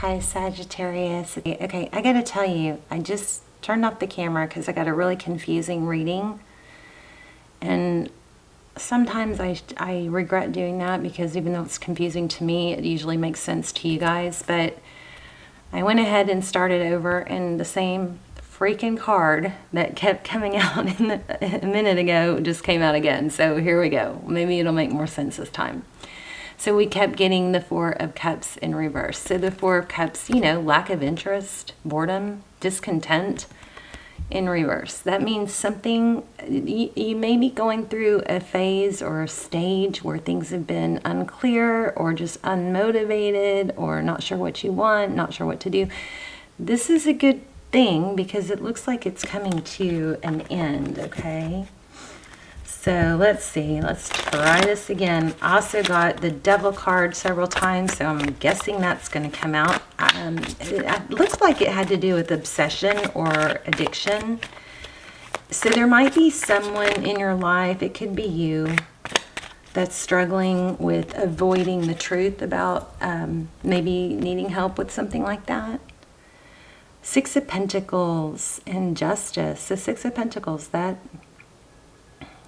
Hi, Sagittarius. Okay, I gotta tell you, I just turned off the camera because I got a really confusing reading. And sometimes I regret doing that because even though it's confusing to me, it usually makes sense to you guys. But I went ahead and started over, and the same freaking card that kept coming out a minute ago just came out again. So here we go. Maybe it'll make more sense this time. So we kept getting the Four of Cups in reverse. So the Four of Cups, you know, lack of interest, boredom, discontent in reverse. That means something, you may be going through a phase or a stage where things have been unclear or just unmotivated or not sure what you want, not sure what to do. This is a good thing because it looks like it's coming to an end, okay? So let's see, let's try this again. Also got the Devil card several times, so I'm guessing that's going to come out. It looks like it had to do with obsession or addiction. So there might be someone in your life, it could be you, that's struggling with avoiding the truth about maybe needing help with something like that. Six of Pentacles and Justice. The Six of Pentacles,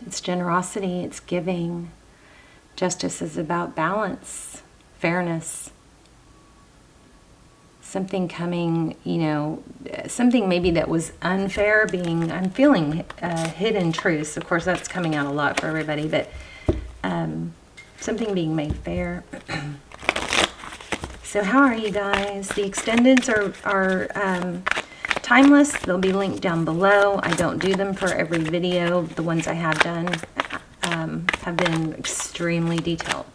it's generosity, it's giving. Justice is about balance, fairness. Something coming, you know, something maybe that was unfair I'm feeling hidden truths. Of course, that's coming out a lot for everybody, but something being made fair. So how are you guys? The extendeds are timeless. They'll be linked down below. I don't do them for every video. The ones I have done have been extremely detailed.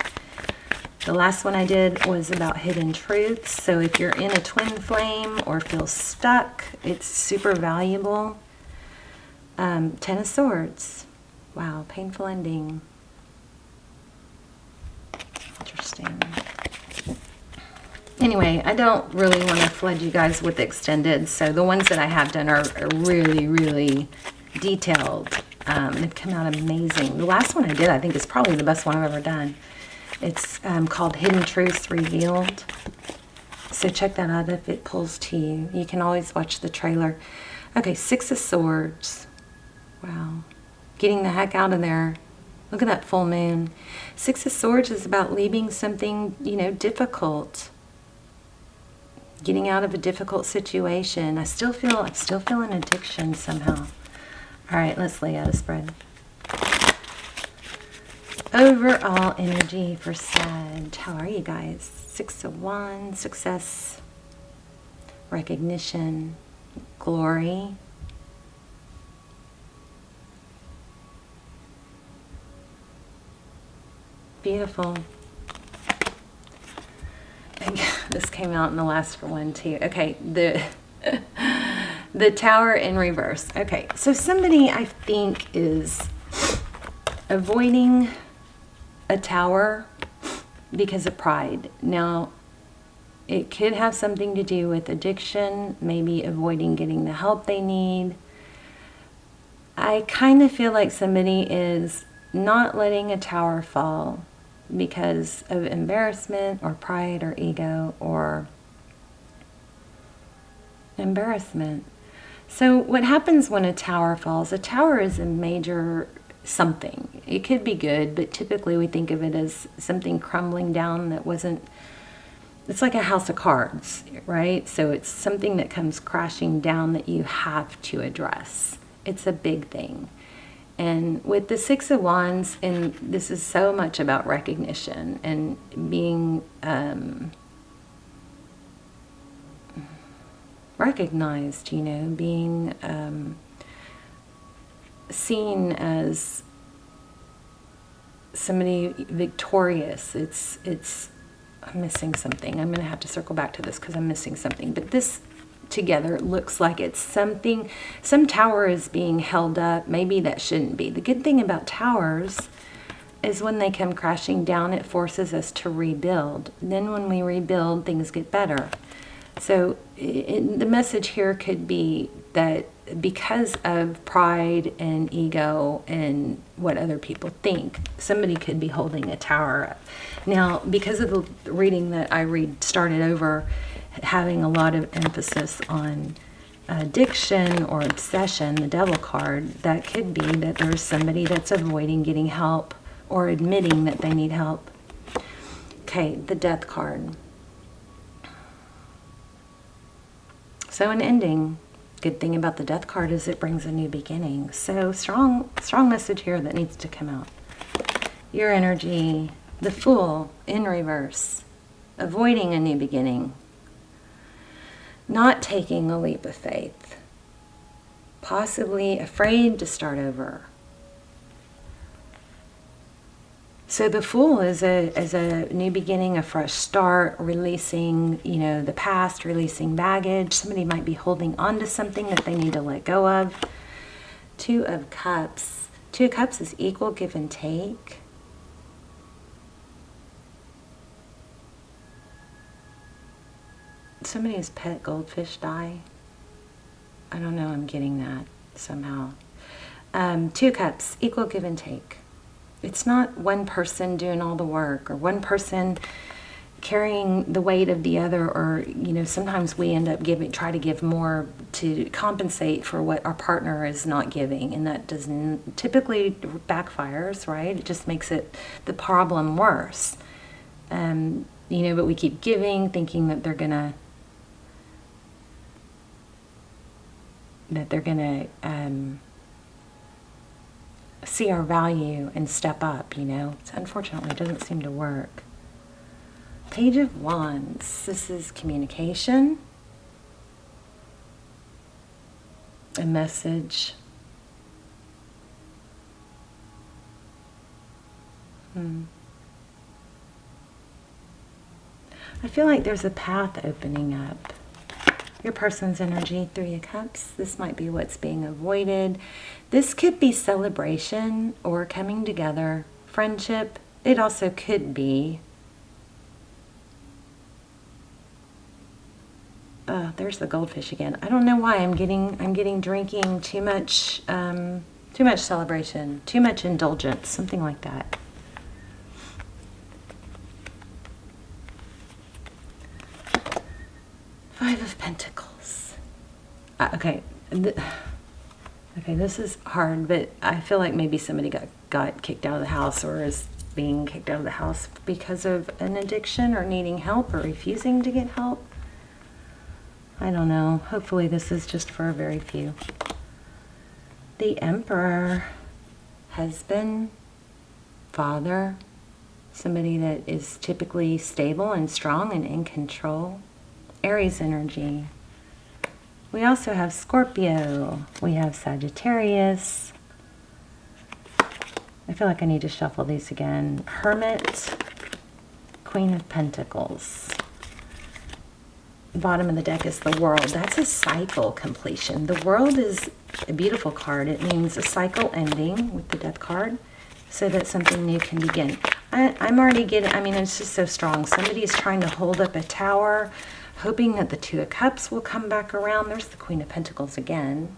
The last one I did was about hidden truths. So if you're in a twin flame or feel stuck, it's super valuable. Ten of Swords. Wow, painful ending. Interesting. Anyway, I don't really want to flood you guys with extended, so the ones that I have done are really, really detailed. They've come out amazing. The last one I did, I think, is probably the best one I've ever done. It's called Hidden Truths Revealed. So check that out if it pulls to you. You can always watch the trailer. Okay, Six of Swords. Wow. Getting the heck out of there. Look at that full moon. Six of Swords is about leaving something, you know, difficult. Getting out of a difficult situation. I still feel an addiction somehow. All right, let's lay out a spread. Overall energy for Sag. How are you guys? Six of Wands, success, recognition, glory. Beautiful. This came out in the last one too. Okay, the Tower in reverse. Okay, so somebody I think is avoiding a tower because of pride. Now, it could have something to do with addiction, maybe avoiding getting the help they need. I kind of feel like somebody is not letting a tower fall because of embarrassment or pride or ego or embarrassment. So what happens when a tower falls? A tower is a major something. It could be good, but typically we think of it as something crumbling down that wasn't, it's like a house of cards, right? So it's something that comes crashing down that you have to address. It's a big thing. And with the Six of Wands, and this is so much about recognition and being recognized, you know, being seen as somebody victorious. I'm missing something. I'm going to have to circle back to this because I'm missing something. But this together looks like it's something, some tower is being held up. Maybe that shouldn't be. The good thing about towers is when they come crashing down, it forces us to rebuild. Then when we rebuild, things get better. So the message here could be that because of pride and ego and what other people think, somebody could be holding a tower up. Now, because of the reading that I started over, having a lot of emphasis on addiction or obsession, the devil card, that could be that there's somebody that's avoiding getting help or admitting that they need help. Okay, the death card. So an ending. Good thing about the death card is it brings a new beginning. So strong message here that needs to come out. Your energy, the Fool in reverse, avoiding a new beginning, not taking a leap of faith, possibly afraid to start over. So the Fool is a new beginning, a fresh start, releasing, the past, releasing baggage. Somebody might be holding on to something that they need to let go of. Two of Cups. Two of Cups is equal give and take. Somebody's pet goldfish die. I don't know, I'm getting that somehow. Two of Cups, equal give and take. It's not one person doing all the work or one person carrying the weight of the other, or, sometimes we end up try to give more to compensate for what our partner is not giving, and that doesn't typically backfires, right? It just makes the problem worse. But we keep giving, thinking that they're gonna see our value and step up, Unfortunately, it doesn't seem to work. Page of Wands. This is communication. A message. I feel like there's a path opening up. Your person's energy, Three of Cups. This might be what's being avoided. This could be celebration or coming together, friendship. It also could be. There's the goldfish again. I don't know why I'm getting drinking, too much celebration, too much indulgence, something like that. Five of Pentacles. Okay, this is hard, but I feel like maybe somebody got kicked out of the house or is being kicked out of the house because of an addiction or needing help or refusing to get help. I don't know. Hopefully this is just for a very few. The Emperor. Husband, father, somebody that is typically stable and strong and in control. Aries energy. We also have Scorpio. We have Sagittarius. I feel like I need to shuffle these again. Hermit, Queen of Pentacles. Bottom of the deck is the World. That's a cycle completion. The World is a beautiful card. It means a cycle ending with the Death card so that something new can begin. I'm already getting, it's just so strong. Somebody is trying to hold up a tower, hoping that the Two of Cups will come back around. There's the Queen of Pentacles again.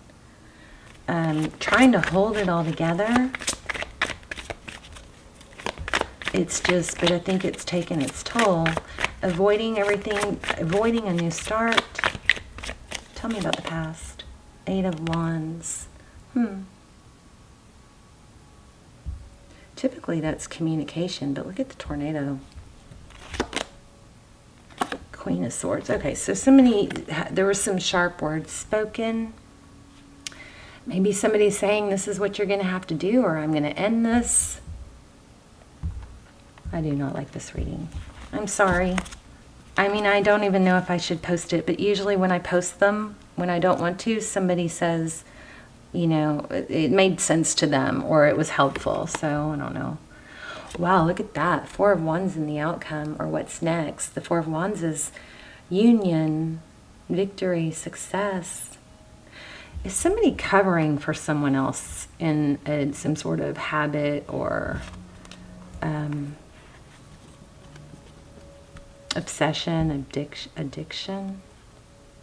Trying to hold it all together. It's just, but I think it's taken its toll. Avoiding everything, avoiding a new start. Tell me about the past. Eight of Wands. Typically that's communication, but look at the tornado. Queen of Swords. Okay, so there were some sharp words spoken. Maybe somebody's saying this is what you're going to have to do, or I'm going to end this. I do not like this reading. I'm sorry. I don't even know if I should post it, but usually when I post them, when I don't want to, somebody says, it made sense to them or it was helpful. So I don't know. Wow, look at that. Four of Wands in the outcome, or what's next. The Four of Wands is union, victory, success. Is somebody covering for someone else in some sort of habit or obsession, addiction?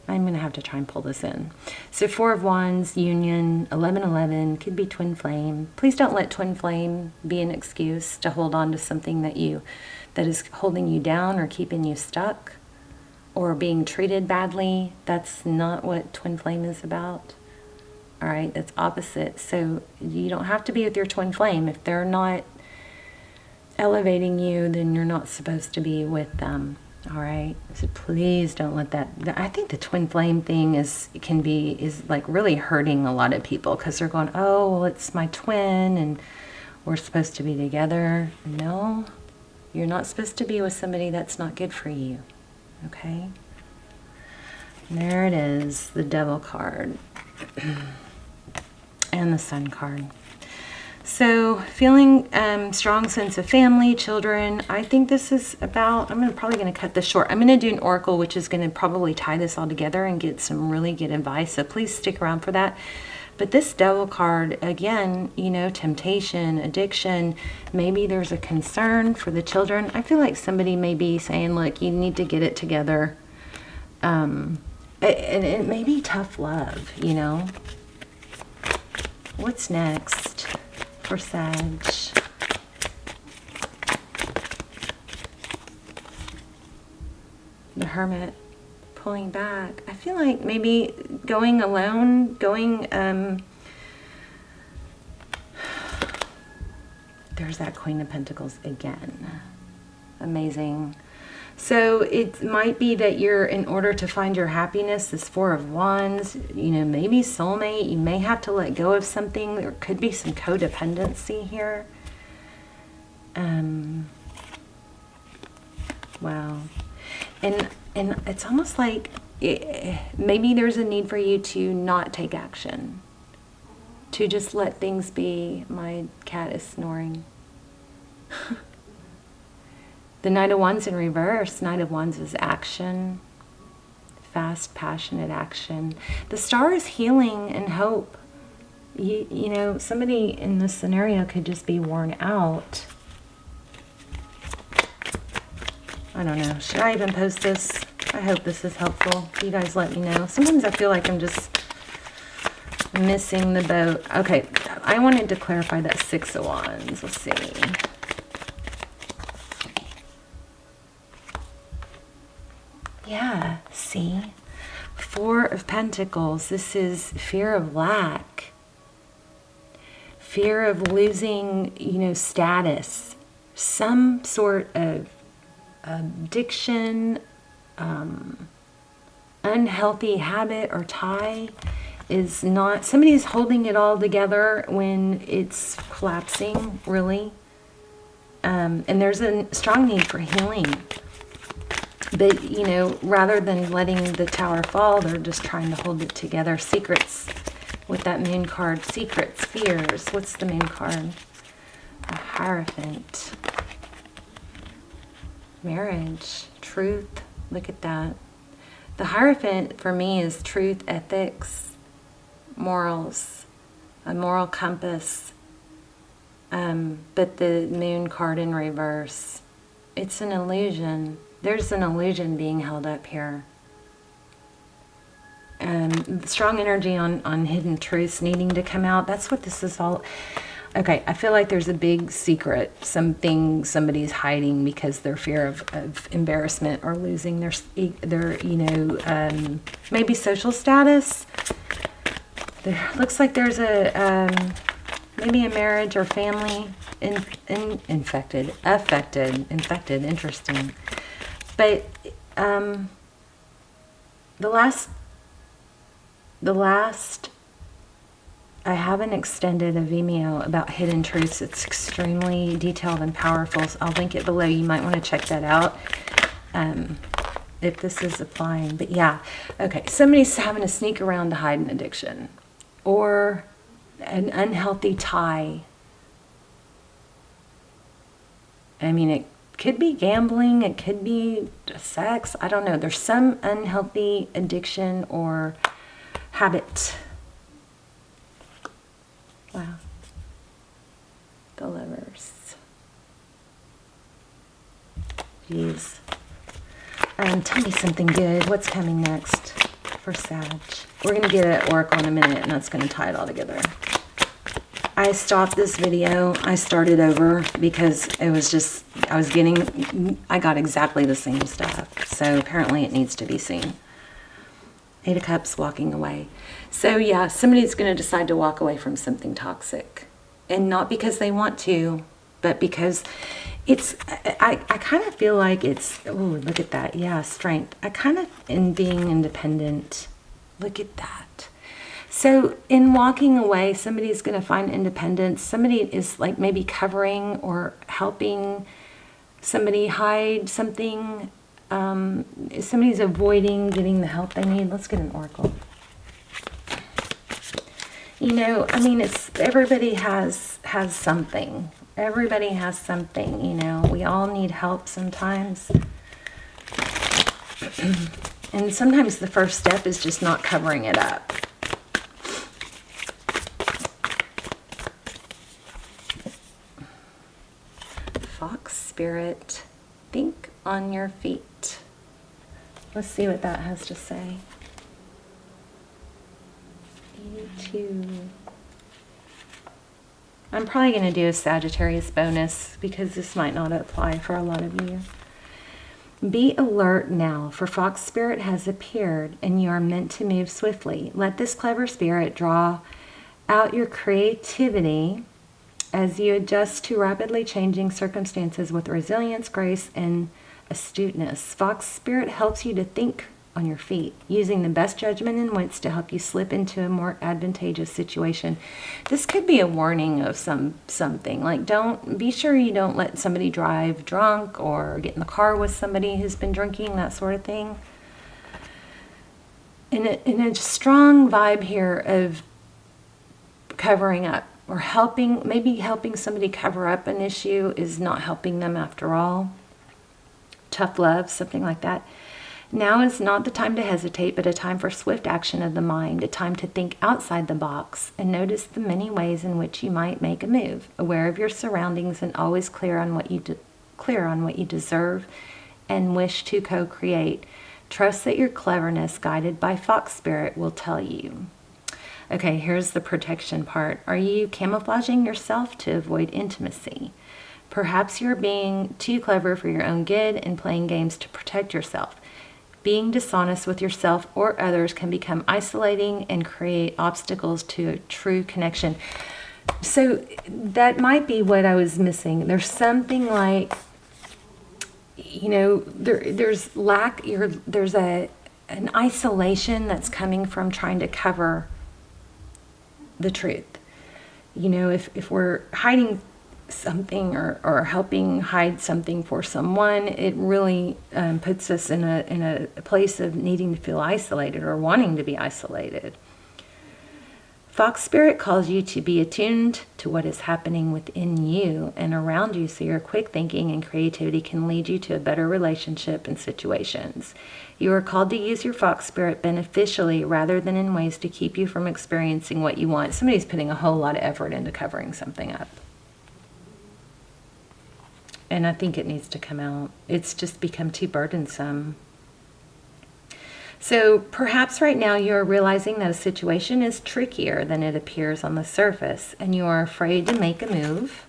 I'm going to have to try and pull this in. So Four of Wands, union, 1111, could be twin flame. Please don't let twin flame be an excuse to hold on to something that is holding you down or keeping you stuck. or being treated badly. That's not what twin flame is about. All right, that's opposite. So you don't have to be with your twin flame. If they're not elevating you, then you're not supposed to be with them. All right, so please don't let that. I think the twin flame thing is like really hurting a lot of people, because they're going, oh, well, it's my twin and we're supposed to be together. No, you're not supposed to be with somebody that's not good for you. Okay, there it is, the Devil card and the Sun card. So feeling strong sense of family, children. I think this is about, probably going to cut this short. I'm going to do an oracle, which is going to probably tie this all together and get some really good advice. So please stick around for that. But this Devil card, again, you know, temptation, addiction. Maybe there's a concern for the children. I feel like somebody may be saying, look, you need to get it together. And it may be tough love, you know. What's next for Sag? The Hermit, pulling back. I feel like maybe going alone, there's that Queen of Pentacles again. Amazing. So it might be that you're, in order to find your happiness, this Four of Wands, you know, maybe soulmate, you may have to let go of something. There could be some codependency here. Wow. And it's almost like maybe there's a need for you to not take action, to just let things be. My cat is snoring. The Knight of Wands in reverse. Knight of Wands is action, fast, passionate action. The Star is healing and hope. You know, somebody in this scenario could just be worn out. I don't know. Should I even post this? I hope this is helpful. You guys let me know. Sometimes I feel like I'm just missing the boat. Okay, I wanted to clarify that Six of Wands. Let's see. Yeah, see? Four of Pentacles. This is fear of lack. Fear of losing, you know, status. Some sort of addiction, unhealthy habit or tie is not, somebody's holding it all together when it's collapsing, really. And there's a strong need for healing. But, you know, rather than letting the tower fall, they're just trying to hold it together. Secrets with that Moon card. Secrets, fears. What's the Moon card? A Hierophant. Marriage, truth. Look at that. The Hierophant for me is truth, ethics, morals, a moral compass. But the Moon card in reverse, it's an illusion. There's an illusion being held up here. Strong energy on hidden truths needing to come out. That's what this is all. Okay, I feel like there's a big secret, something somebody's hiding because their fear of embarrassment or losing their you know, maybe social status. There looks like there's a maybe a marriage or family affected. Interesting. But the last I haven't extended a Vimeo about hidden truths. It's extremely detailed and powerful. So I'll link it below. You might want to check that out if this is applying. But yeah, okay. Somebody's having to sneak around to hide an addiction or an unhealthy tie. I mean, it could be gambling. It could be sex. I don't know. There's some unhealthy addiction or habit. Wow. The Lovers. Jeez. Tell me something good. What's coming next for Sag? We're going to get an oracle in a minute, and that's going to tie it all together. I stopped this video. I started over because it was just, I got exactly the same stuff. So apparently it needs to be seen. 8 of Cups, walking away. So yeah, somebody's going to decide to walk away from something toxic. And not because they want to, but because it's, I kind of feel like it's, oh, look at that. Yeah, strength. I kind of, in being independent, look at that. So in walking away, somebody's going to find independence. Somebody is like maybe covering or helping somebody hide something. Somebody's avoiding getting the help they need. Let's get an oracle. You know, I mean, it's, everybody has something. Everybody has something, you know. We all need help sometimes. And sometimes the first step is just not covering it up. Fox spirit, think on your feet. Let's see what that has to say. 82. I'm probably going to do a Sagittarius bonus because this might not apply for a lot of you. Be alert now, for Fox spirit has appeared and you are meant to move swiftly. Let this clever spirit draw out your creativity as you adjust to rapidly changing circumstances with resilience, grace, and astuteness. Fox spirit helps you to think on your feet, using the best judgment and wits to help you slip into a more advantageous situation. This could be a warning of something. Like, don't be sure you don't let somebody drive drunk or get in the car with somebody who's been drinking, that sort of thing. In a strong vibe here of covering up or helping, maybe helping somebody cover up an issue is not helping them after all. Tough love, something like that. Now is not the time to hesitate, but a time for swift action of the mind, a time to think outside the box and notice the many ways in which you might make a move. Aware of your surroundings and always clear on what you deserve and wish to co-create. Trust that your cleverness, guided by Fox spirit, will tell you. Okay, here's the protection part. Are you camouflaging yourself to avoid intimacy? Perhaps you're being too clever for your own good and playing games to protect yourself. Being dishonest with yourself or others can become isolating and create obstacles to a true connection. So that might be what I was missing. There's something like, you know, there's an isolation that's coming from trying to cover the truth. You know, if we're hiding something or helping hide something for someone, it really puts us in a place of needing to feel isolated or wanting to be isolated. Fox spirit calls you to be attuned to what is happening within you and around you, so your quick thinking and creativity can lead you to a better relationship and situations. You are called to use your Fox spirit beneficially rather than in ways to keep you from experiencing what you want. Somebody's putting a whole lot of effort into covering something up. And I think it needs to come out. It's just become too burdensome. So perhaps right now you're realizing that a situation is trickier than it appears on the surface, and you are afraid to make a move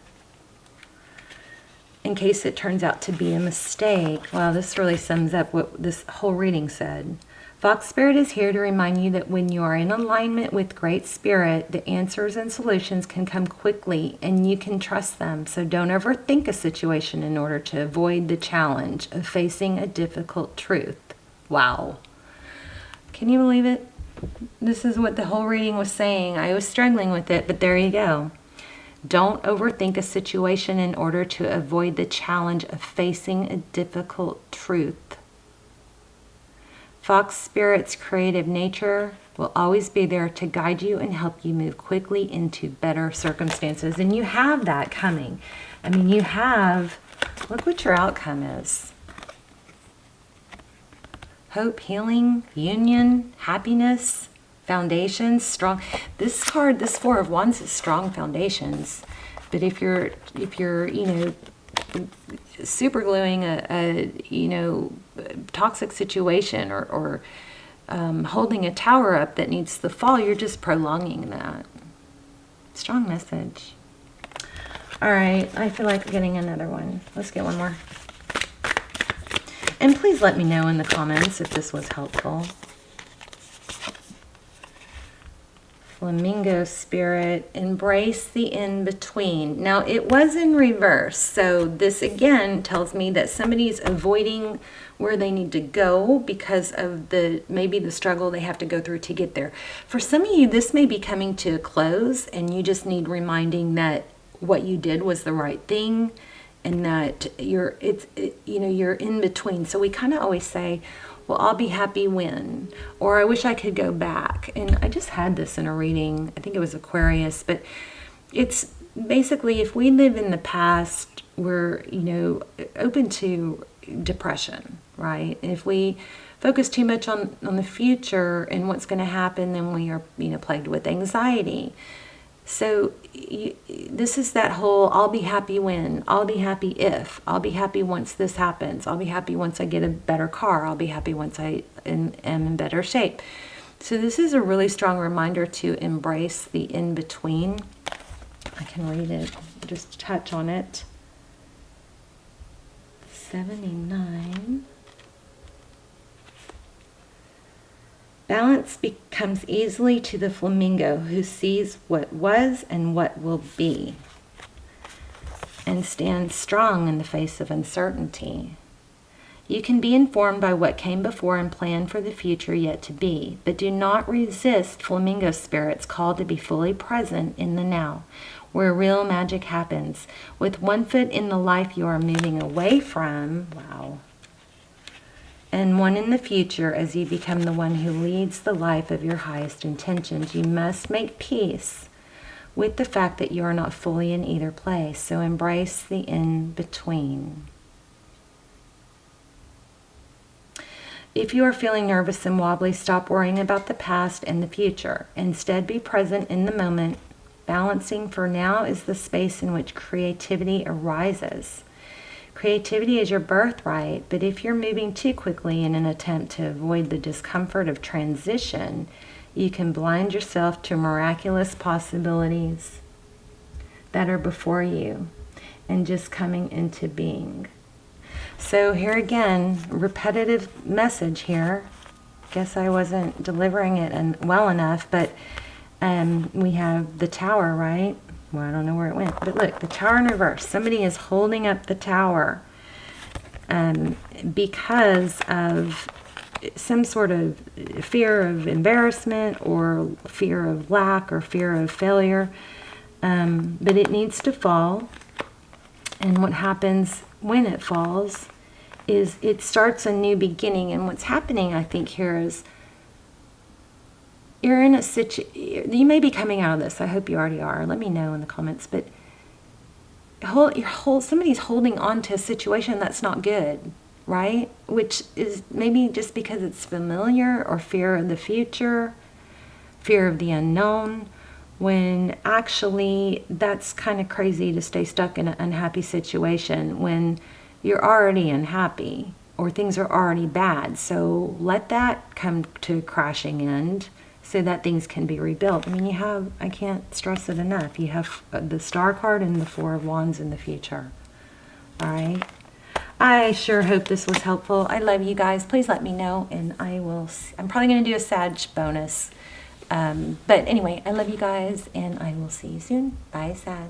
in case it turns out to be a mistake. Wow, this really sums up what this whole reading said. Fox spirit is here to remind you that when you are in alignment with Great Spirit, the answers and solutions can come quickly and you can trust them. So don't overthink a situation in order to avoid the challenge of facing a difficult truth. Wow. Can you believe it? This is what the whole reading was saying. I was struggling with it, but there you go. Don't overthink a situation in order to avoid the challenge of facing a difficult truth. Fox spirit's creative nature will always be there to guide you and help you move quickly into better circumstances. And you have that coming. I mean, you have, look what your outcome is. Hope, healing, union, happiness, foundations, strong. This card, this Four of Wands, is strong foundations. But if you're, you know, super gluing a toxic situation or holding a tower up that needs to fall, you're just prolonging that. Strong message. All right, I feel like getting another one. Let's get one more. And please let me know in the comments if this was helpful. Flamingo spirit, embrace the in-between. Now, it was in reverse, so this again tells me that somebody's avoiding where they need to go because of maybe the struggle they have to go through to get there. For some of you, this may be coming to a close, and you just need reminding that what you did was the right thing, and that you're in between. So we kind of always say, well, I'll be happy when, or I wish I could go back. And I just had this in a reading. I think it was Aquarius, but it's basically if we live in the past, we're, open to depression, right? And if we focus too much on the future and what's going to happen, then we are, plagued with anxiety. So this is that whole, I'll be happy when, I'll be happy if, I'll be happy once this happens, I'll be happy once I get a better car, I'll be happy once I am in better shape. So this is a really strong reminder to embrace the in-between. I can read it, just touch on it. 79. Balance comes easily to the flamingo who sees what was and what will be, and stands strong in the face of uncertainty. You can be informed by what came before and plan for the future yet to be, but do not resist flamingo spirit's call to be fully present in the now, where real magic happens. With one foot in the life you are moving away from, wow, and one in the future as you become the one who leads the life of your highest intentions. You must make peace with the fact that you are not fully in either place, so embrace the in-between. If you are feeling nervous and wobbly, stop worrying about the past and the future. Instead, be present in the moment. Balancing for now is the space in which creativity arises. Creativity is your birthright, but if you're moving too quickly in an attempt to avoid the discomfort of transition, you can blind yourself to miraculous possibilities that are before you and just coming into being. So here again, repetitive message here. Guess I wasn't delivering it well enough, but we have the tower, right? Well, I don't know where it went, but look, the tower in reverse. Somebody is holding up the tower because of some sort of fear of embarrassment or fear of lack or fear of failure, but it needs to fall. And what happens when it falls is it starts a new beginning. And what's happening, I think, here is you're in a situation, you may be coming out of this. I hope you already are. Let me know in the comments. But somebody's holding on to a situation that's not good, right? Which is maybe just because it's familiar or fear of the future, fear of the unknown, when actually that's kind of crazy to stay stuck in an unhappy situation when you're already unhappy or things are already bad. So let that come to a crashing end, so that things can be rebuilt. I mean, I can't stress it enough, you have the Star card and the Four of Wands in the future. All right. I sure hope this was helpful. I love you guys. Please let me know, and I'm probably going to do a Sag bonus. But anyway, I love you guys, and I will see you soon. Bye, Sag.